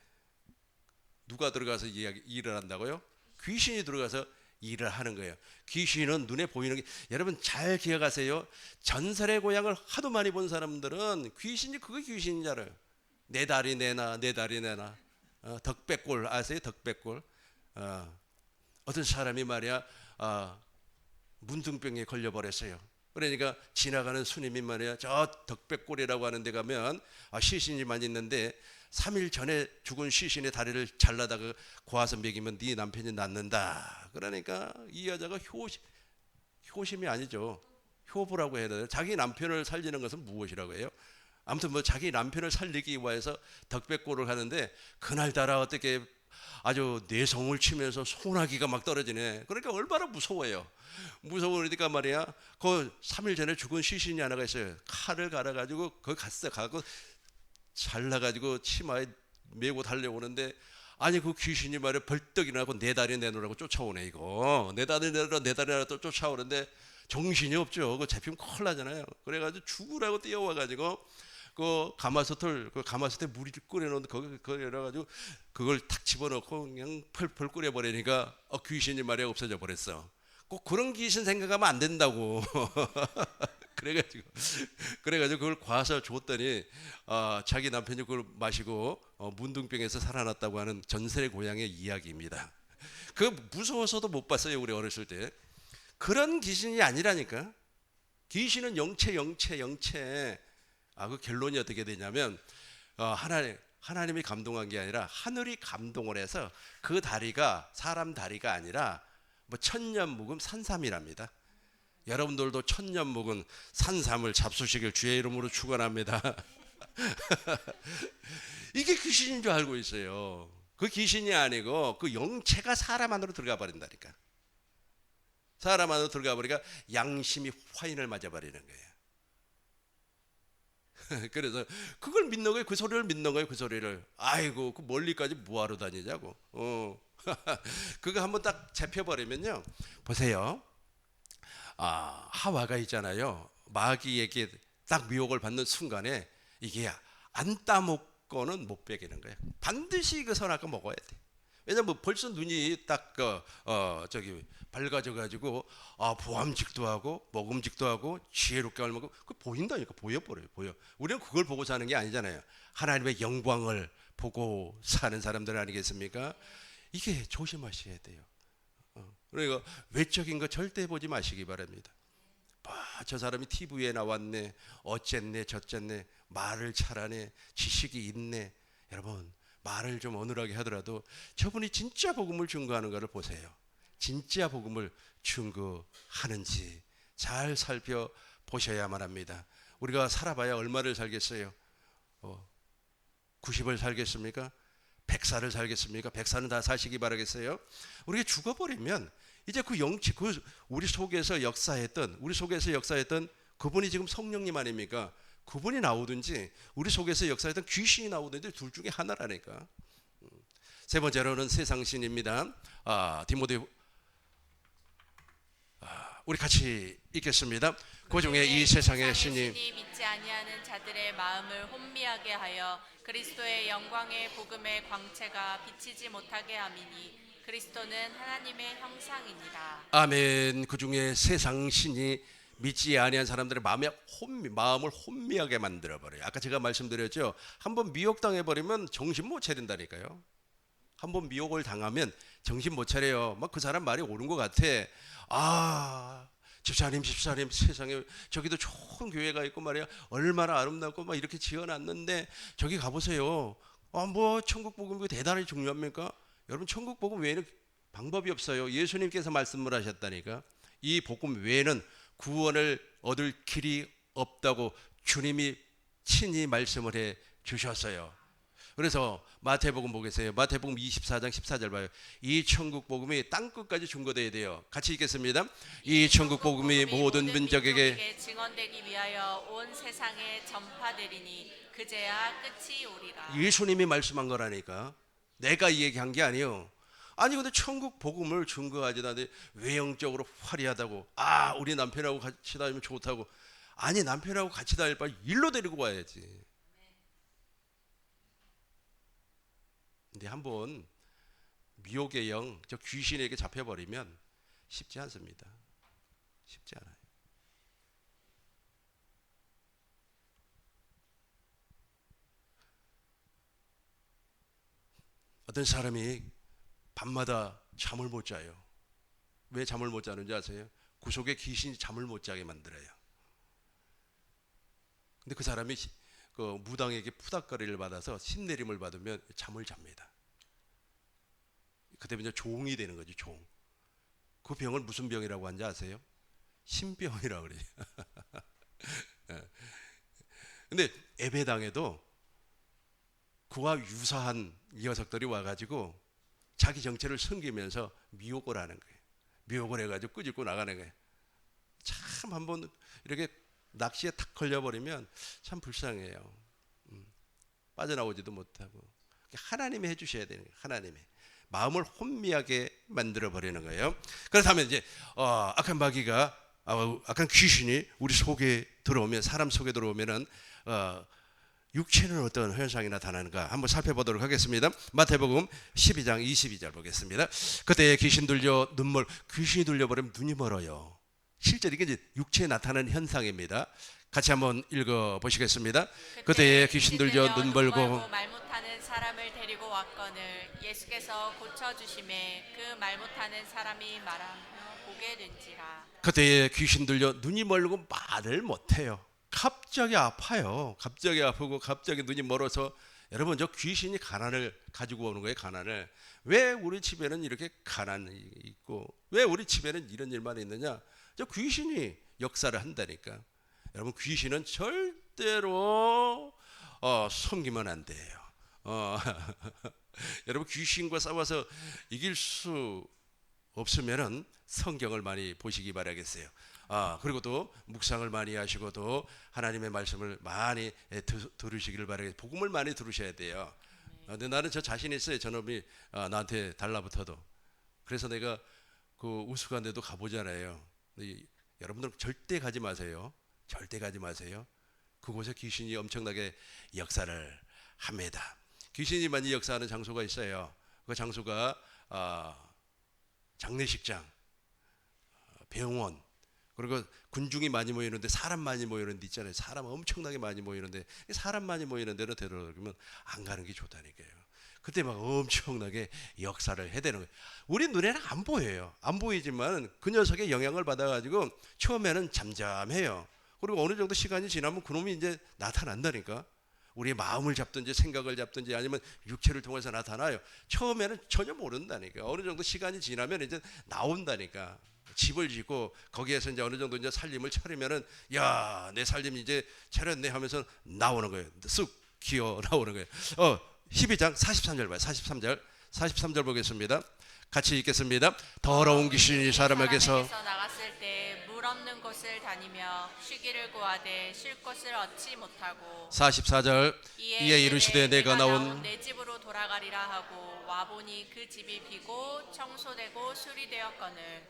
누가 들어가서 일을 한다고요? 귀신이 들어가서 일을 하는 거예요. 귀신은 눈에 보이는 게, 여러분 잘 기억하세요. 전설의 고향을 하도 많이 본 사람들은 귀신이 그거 귀신인 줄 알아요. 내 다리 내놔, 내 다리 내놔. 덕백골 아세요? 덕백골. 어떤 사람이 말이야 문둥병에 걸려버렸어요. 그러니까 지나가는 스님이 말이야, 저 덕백골이라고 하는 데 가면 시신이만 있는데 3일 전에 죽은 시신의 다리를 잘라다가 고아서 먹이면 네 남편이 낫는다. 그러니까 이 여자가 효심이 아니죠. 효부라고 해야 되나요? 자기 남편을 살리는 것은 무엇이라고 해요? 아무튼 뭐 자기 남편을 살리기 위해서 덕백골을 하는데, 그날따라 어떻게 아주 내성을 치면서 소나기가 막 떨어지네. 그러니까 얼마나 무서워요. 무서우니까 말이야, 그 3일 전에 죽은 시신이 하나가 있어요. 칼을 갈아가지고 거기 가고 잘라가지고 치마에 메고 달려오는데, 아니 그 귀신이 말이야 벌떡 일어나고 내 다리 내놓으라고 쫓아오네. 이거 내 다리 내놓으라, 내 다리 내놓으라 또 쫓아오는데 정신이 없죠. 그 잡히면 큰일 나잖아요. 그래가지고 죽으라고 뛰어와가지고 그 가마솥에 물이 끓여놓는데 거기 열어가지고 그걸 탁 집어넣고 그냥 펄펄 끓여버리니까 귀신이 말이야 없어져 버렸어. 꼭 그런 귀신 생각하면 안 된다고. 그래가지고 그걸 과서 줬더니 자기 남편이 그걸 마시고 문둥병에서 살아났다고 하는 전설의 고향의 이야기입니다. 그 무서워서도 못 봤어요, 우리 어렸을 때. 그런 귀신이 아니라니까. 귀신은 영체. 그 결론이 어떻게 되냐면, 하나님이 감동한 게 아니라 하늘이 감동을 해서 그 다리가 사람 다리가 아니라 뭐 천년 묵은 산삼이랍니다. 여러분들도 천년 묵은 산삼을 잡수시길 주의 이름으로 축원합니다. 이게 귀신인 줄 알고 있어요. 그 귀신이 아니고 그 영체가 사람 안으로 들어가 버린다니까. 사람 안으로 들어가 버리니까 양심이 화인을 맞아버리는 거예요. 그래서 그걸 믿는 거예요. 그 소리를 믿는 거예요. 그 소리를. 아이고 그 멀리까지 뭐하러 다니냐고. 그거 한번 딱 잡혀버리면요, 보세요. 하와가 있잖아요. 마귀에게 딱 미혹을 받는 순간에 이게 안 따먹고는 못 베기는 거예요. 반드시 그 선악과 먹어야 돼. 왜냐면 벌써 눈이 딱 저기 밝아져 가지고 보암직도 하고 먹음직도 하고 지혜롭게 알먹고 그 보인다니까. 보여버려요. 보여. 우리는 그걸 보고 사는 게 아니잖아요. 하나님의 영광을 보고 사는 사람들 아니겠습니까? 이게 조심하셔야 돼요. 그러니까 외적인 거 절대 보지 마시기 바랍니다. 저 사람이 TV에 나왔네, 어쨌네 저쨌네, 말을 잘하네, 지식이 있네. 여러분, 말을 좀 어눌하게 하더라도 저분이 진짜 복음을 증거하는가를 보세요. 진짜 복음을 증거하는지 잘 살펴보셔야만 합니다. 우리가 살아봐야 얼마를 살겠어요? 90을 살겠습니까? 100살을 살겠습니까? 100살은 다 사시기 바라겠어요? 우리가 죽어버리면 이제 그 영치, 우리 속에서 역사했던 그분이 지금 성령님 아닙니까? 그분이 나오든지 우리 속에서 역사했던 귀신이 나오든지 둘 중에 하나라니까. 세 번째로는 세상신입니다. 디모데, 우리 같이 읽겠습니다. 그 중에 이 세상의 신이 믿지 아니하는 자들의 마음을 혼미하게 하여 그리스도의 영광의 복음의 광채가 비치지 못하게 함이니 그리스도는 하나님의 형상이니라. 아멘. 그 중에 세상 신이 믿지 아니한 사람들의 마음을 혼미하게 만들어 버려요. 아까 제가 말씀드렸죠. 한번 미혹당해 버리면 정신 못 차린다니까요. 한번 미혹을 당하면 정신 못 차려요. 막 그 사람 말이 옳은 것 같아. 집사님 세상에 저기도 좋은 교회가 있고 말이야. 얼마나 아름답고 막 이렇게 지어놨는데 저기 가보세요. 뭐 천국 복음이 대단히 중요합니까? 여러분, 천국 복음 외에는 방법이 없어요. 예수님께서 말씀을 하셨다니까. 이 복음 외에는 구원을 얻을 길이 없다고 주님이 친히 말씀을 해 주셨어요. 그래서 마태복음 보겠어요. 마태복음 24장 14절 봐요. 이 천국 복음이 땅 끝까지 증거돼야 돼요. 같이 읽겠습니다. 이 천국 복음이 모든 민족에게 증언되기 위하여 온 세상에 전파되리니 그제야 끝이 오리라. 예수님이 말씀한 거라니까. 내가 이 얘기한 게 아니에요. 아니 근데 천국 복음을 증거하지도 않는데 외형적으로 화려하다고, 우리 남편하고 같이 다니면 좋다고. 아니, 남편하고 같이 다닐 바에 일로 데리고 와야지. 근데 한번 미혹의 영, 저 귀신에게 잡혀버리면 쉽지 않습니다. 쉽지 않아요. 어떤 사람이 밤마다 잠을 못 자요. 왜 잠을 못 자는지 아세요? 그 속에 귀신이 잠을 못 자게 만들어요. 근데 그 사람이 그 무당에게 푸닥거리를 받아서 신내림을 받으면 잠을 잡니다. 그때 이제 종이 되는 거지, 종. 그 병을 무슨 병이라고 하는지 아세요? 신병이라고 그래요. 근데 예배당에도 그와 유사한 녀석들이 와가지고 자기 정체를 숨기면서 미혹을 하는 거예요. 미혹을 해가지고 끄집고 나가는 거예요. 참 한번 이렇게 낚시에 탁 걸려버리면 참 불쌍해요. 빠져나오지도 못하고. 하나님이 해주셔야 되는 거예요. 하나님이 마음을 혼미하게 만들어 버리는 거예요. 그렇다면 이제 악한 마귀가 악한 귀신이 우리 속에 들어오면, 사람 속에 들어오면은 육체는 어떤 현상이 나타나는가 한번 살펴보도록 하겠습니다. 마태복음 12장 22절 보겠습니다. 그때 귀신 들려 귀신이 들려버리면 눈이 멀어요. 실제 이게 이제 육체에 나타나는 현상입니다. 같이 한번 읽어 보시겠습니다. 그때 귀신 들려 눈 멀고 말 못하는 사람을 데리고 왔거늘 예수께서 고쳐주심에 그 말 못하는 사람이 말하며 보게 된지라. 그때 귀신 들려 눈이 멀고 말을 못해요. 갑자기 아파요. 갑자기 아프고 갑자기 눈이 멀어서. 여러분, 저 귀신이 가난을 가지고 오는 거예요. 가난을. 왜 우리 집에는 이렇게 가난이 있고 왜 우리 집에는 이런 일만 있느냐? 저 귀신이 역사를 한다니까. 여러분, 귀신은 절대로 섬기면 안 돼요. 여러분, 귀신과 싸워서 이길 수 없으면은 성경을 많이 보시기 바라겠어요. 그리고 또 묵상을 많이 하시고 또 하나님의 말씀을 많이 들으시기를 바라겠어요. 복음을 많이 들으셔야 돼요. 근데 나는 저 자신 있어요. 저놈이 나한테 달라붙어도. 그래서 내가 그 우스관데도 가보잖아요. 여러분들 절대 가지 마세요. 절대 가지 마세요. 그곳에 귀신이 엄청나게 역사를 합니다. 귀신이 많이 역사하는 장소가 있어요. 그 장소가 장례식장, 병원, 그리고 군중이 많이 모이는데 사람 많이 모이는 데 있잖아요. 사람 엄청나게 많이 모이는데 사람 많이 모이는 데는 되도록이면 안 가는 게 좋다니까요. 그때 막 엄청나게 역사를 해대는 거예요. 우리 눈에는 안 보여요. 안 보이지만 그 녀석의 영향을 받아가지고 처음에는 잠잠해요. 그리고 어느 정도 시간이 지나면 그놈이 이제 나타난다니까. 우리의 마음을 잡든지 생각을 잡든지 아니면 육체를 통해서 나타나요. 처음에는 전혀 모른다니까. 어느 정도 시간이 지나면 이제 나온다니까. 집을 짓고 거기에서 이제 어느 정도 이제 살림을 차리면은 야, 내 살림 이제 차렸네 하면서 나오는 거예요. 쑥 기어 나오는 거예요. 12장 43절 봐요. 43절 보겠습니다. 같이 읽겠습니다. 더러운 귀신이 사람에게서 나갔을 때 물 없는 곳을 다니며 쉬기를 구하되 쉴 곳을 얻지 못하고 44절 이에 이르시되 내가 나온 내 집으로 돌아가리라 하고 와보니 그 집이 비고 청소되고 수리되었거늘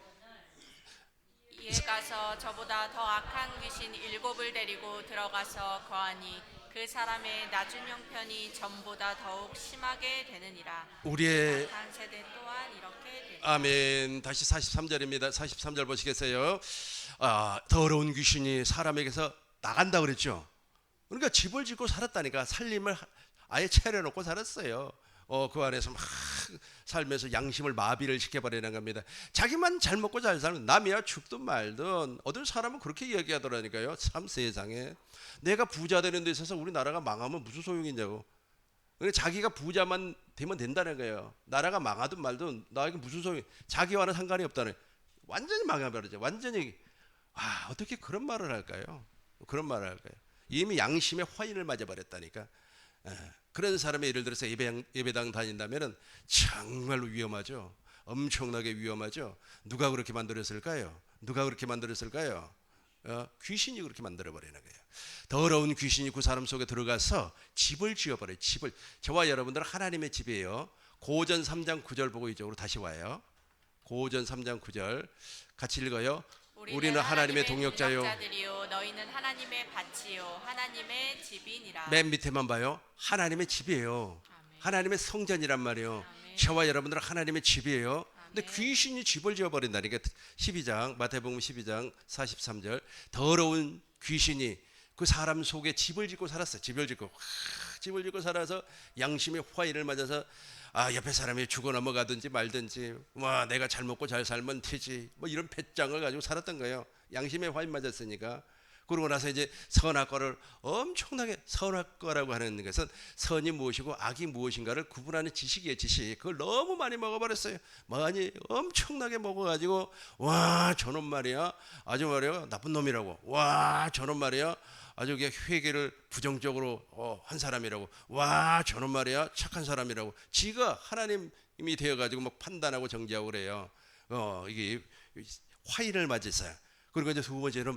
이에 가서 저보다 더 악한 귀신 7을 데리고 들어가서 거하니 그 사람의 낮은 형편이 전보다 더욱 심하게 되느니라. 우리의 한 세대 또한 이렇게 되리라. 아멘. 다시 43절입니다. 43절 보시겠어요? 더러운 귀신이 사람에게서 나간다 그랬죠. 그러니까 집을 짓고 살았다니까. 살림을 아예 차려놓고 살았어요. 그 안에서 막 살면서 양심을 마비를 시켜버리는 겁니다. 자기만 잘 먹고 잘 사는 남이야 죽든 말든 어떤 사람은 그렇게 이야기하더라니까요. 참 세상에 내가 부자 되는 데 있어서 우리나라가 망하면 무슨 소용이냐고. 그러니까 자기가 부자만 되면 된다는 거예요. 나라가 망하든 말든 나에게 무슨 소용이. 자기와는 상관이 없다는. 완전히 망해버리죠. 완전히. 어떻게 그런 말을 할까요? 그런 말을 할까요? 이미 양심의 화인을 맞아버렸다니까. 그런 사람의 예를 들어서 예배당 다닌다면 정말로 위험하죠. 엄청나게 위험하죠. 누가 그렇게 만들었을까요? 누가 그렇게 만들었을까요? 귀신이 그렇게 만들어버리는 거예요. 더러운 귀신이 그 사람 속에 들어가서 집을 지어버려요. 집을. 저와 여러분들은 하나님의 집이에요. 고전 3장 9절 보고 이쪽으로 다시 와요. 고전 3장 9절 같이 읽어요. 우리는 하나님의 동역자요 너희는 하나님의 밭이요 하나님의 집이니라. 맨 밑에만 봐요. 하나님의 집이에요. 아멘. 하나님의 성전이란 말이에요. 아멘. 저와 여러분들은 하나님의 집이에요. 근데 아멘. 귀신이 집을 지어버린다니까. 12장 마태복음 12장 43절 더러운 귀신이 그 사람 속에 집을 짓고 살았어요. 집을 짓고 살아서 양심의 화인을 맞아서 옆에 사람이 죽어 넘어가든지 말든지 내가 잘 먹고 잘 살면 되지 이런 배짱을 가지고 살았던 거예요. 양심의 화인 맞았으니까. 그러고 나서 이제 선악과를 엄청나게, 선악과라고 하는 것은 선이 무엇이고 악이 무엇인가를 구분하는 지식이에요. 지식. 그걸 너무 많이 먹어버렸어요. 많이 엄청나게 먹어가지고 저놈 말이야 아주 말이야 나쁜 놈이라고. 저놈 말이야 아주 그냥 회개를 부정적으로 한 사람이라고. 저놈 말이야 착한 사람이라고. 지가 하나님이 되어가지고 막 판단하고 정지하고 그래요. 이게 화인을 맞았어요. 그리고 이제 두 번째는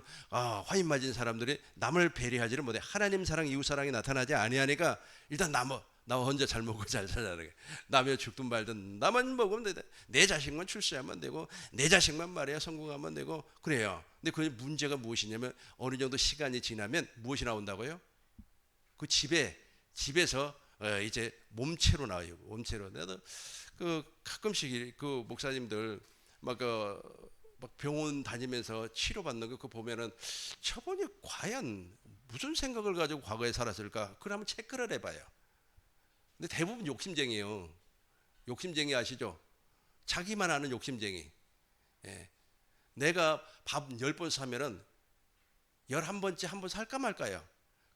화인 맞은 사람들이 남을 배려하지를 못해. 하나님 사랑, 이웃 사랑이 나타나지 아니하니까 일단 나 혼자 잘 먹고 잘 살라는 거예요. 남의 죽든 말든 나만 먹으면 돼. 내 자식만 출세하면 되고 내 자식만 말이야 성공하면 되고 그래요. 근데 그 문제가 무엇이냐면 어느 정도 시간이 지나면 무엇이 나온다고요? 그 집에서 이제 몸체로 나와요. 몸체로. 나도 그 가끔씩 그 목사님들 막 병원 다니면서 치료받는 거 보면은 저분이 과연 무슨 생각을 가지고 과거에 살았을까? 그러면 체크를 해봐요. 근데 대부분 욕심쟁이에요. 욕심쟁이 아시죠? 자기만 아는 욕심쟁이. 내가 밥 10번 사면은 11번째 한 번 살까 말까요?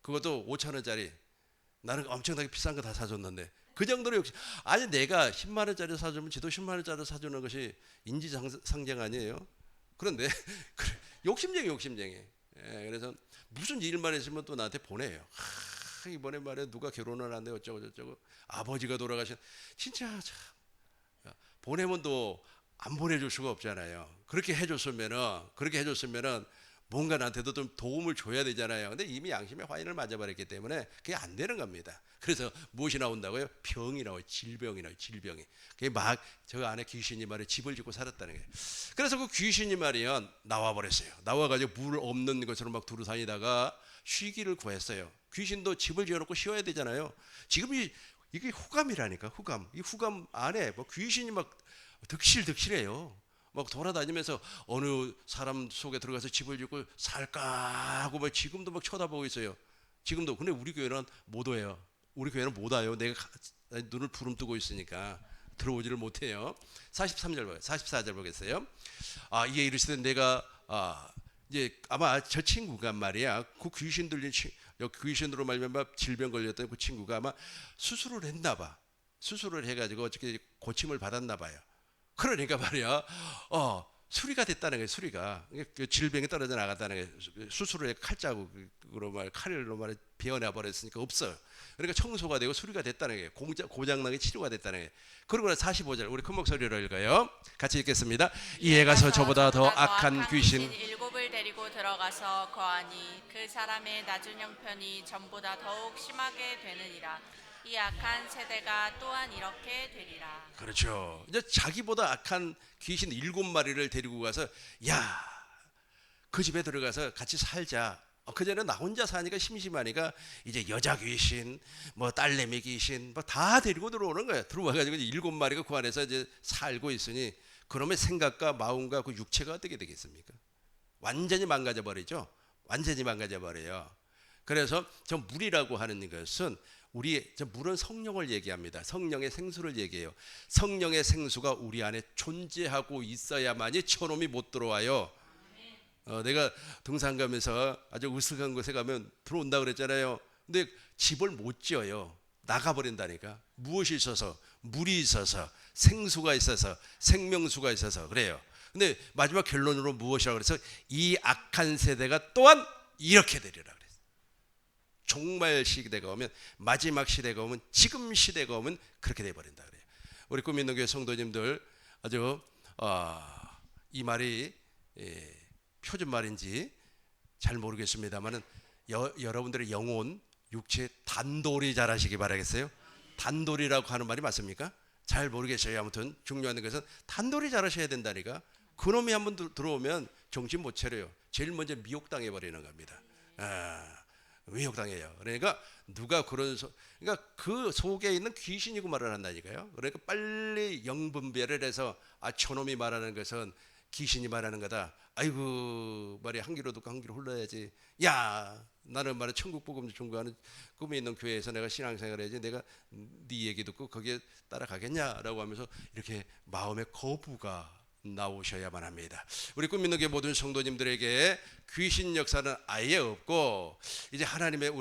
그것도 5,000원짜리. 나는 엄청나게 비싼 거 다 사줬는데 그 정도로 욕심. 아니 내가 10만 원짜리 사주면 지도 10만 원짜리 사주는 것이 인지상정 아니에요? 그런데 그래, 욕심쟁이. 그래서 무슨 일만 있으면 또 나한테 보내요. 이번에 말이야 누가 결혼을 한대 어쩌고 저쩌고. 아버지가 돌아가신. 진짜 참 보내면 또 안 보내줄 수가 없잖아요. 그렇게 해줬으면은 뭔가 나한테도 좀 도움을 줘야 되잖아요. 근데 이미 양심의 화인을 맞아버렸기 때문에 그게 안 되는 겁니다. 그래서 무엇이 나온다고요? 병이 나와요. 질병이 나와요. 질병이. 그게 막 저 안에 귀신이 말이야 집을 짓고 살았다는 거예요. 그래서 그 귀신이 말이야 나와버렸어요. 나와가지고 물 없는 것처럼 막 두루 다니다가 쉬기를 구했어요. 귀신도 집을 지어놓고 쉬어야 되잖아요. 지금 이 이게 후감이라니까. 후감. 이 후감 안에 뭐 귀신이 막 득실득실해요. 막 돌아다니면서 어느 사람 속에 들어가서 집을 짓고 살까 하고 막 지금도 막 쳐다보고 있어요. 지금도. 근데 우리 교회는 못 와요. 우리 교회는 못 와요. 내가 눈을 부름뜨고 있으니까 들어오지를 못해요. 43절 44절 보겠어요. 이에 이르시되 내가 이제 아마 저 친구가 말이야. 그 귀신 들린 귀신으로 말미암아 질병 걸렸던 그 친구가 아마 수술을 했나 봐. 수술을 해가지고 어떻게 고침을 받았나 봐요. 그러니까 말이야, 수리가 됐다는 거예요. 수리가 그 질병이 떨어져 나갔다는 거예요. 수술을 해 칼자국으로 칼로 베어내 버렸으니까 없어요. 그러니까 청소가 되고 수리가 됐다는 거예요. 고장나게 치료가 됐다는 거예요. 그러고 45절 우리 큰 목소리로 읽어요. 같이 읽겠습니다. 이에 가서 저보다 더 악한 귀신 일곱을 데리고 들어가서 거하니 그 사람의 낮은 형편이 전보다 더욱 심하게 되느니라. 이 악한 세대가 또한 이렇게 되리라. 그렇죠. 이제 자기보다 악한 귀신 7마리를 데리고 가서 그 집에 들어가서 같이 살자. 그 전에 나 혼자 사니까 심심하니까 이제 여자 귀신, 뭐 딸내미 귀신, 뭐 다 데리고 들어오는 거예요. 들어와가지고 7마리가 그 안에서 이제 살고 있으니 그놈의 생각과 마음과 그 육체가 어떻게 되겠습니까? 완전히 망가져 버리죠. 완전히 망가져 버려요. 그래서 저 물이라고 하는 것은 저 물은 성령을 얘기합니다. 성령의 생수를 얘기해요. 성령의 생수가 우리 안에 존재하고 있어야만이 저놈이 못 들어와요. 내가 등산 가면서 아주 으슥한 곳에 가면 들어온다 그랬잖아요. 근데 집을 못 지어요. 나가버린다니까. 무엇이 있어서? 물이 있어서, 생수가 있어서, 생명수가 있어서 그래요. 근데 마지막 결론으로 무엇이라고 그래서 이 악한 세대가 또한 이렇게 되리라 그랬어요. 종말 시대가 오면, 마지막 시대가 오면, 지금 시대가 오면 그렇게 돼버린다 그래요. 우리 꿈 있는 교회 성도님들 아주 이 말이 표준말인지 잘 모르겠습니다만은 여러분들의 영혼, 육체 단돌이 자라시기 바라겠어요. 단돌이라고 하는 말이 맞습니까? 잘 모르겠어요. 아무튼 중요한 것은 단돌이 자라셔야 된다니까. 그놈이 한번 들어오면 정신 못 차려요. 제일 먼저 미혹당해 버리는 겁니다. 미혹당해요. 그러니까 누가 그러니까 그 속에 있는 귀신이고 말을 한다니까요. 그러니까 빨리 영분별을 해서 저놈이 말하는 것은 귀신이 말하는 거다. 아이고 말이 한 귀로 듣고 한 귀로 흘러야지. 나는 말은 천국 복음 전공하는 꿈이 있는 교회에서 내가 신앙생활 해야지. 내가 네 얘기 듣고 거기에 따라가겠냐라고 하면서 이렇게 마음의 거부가 나오셔야만 합니다. 우리 꿈 있는 교회 모든 성도님들에게 귀신 역사는 아예 없고 이제 하나님의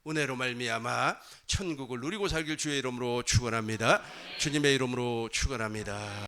은혜로 말미암아 천국을 누리고 살길 주의 이름으로 축원합니다. 주님의 이름으로 축원합니다.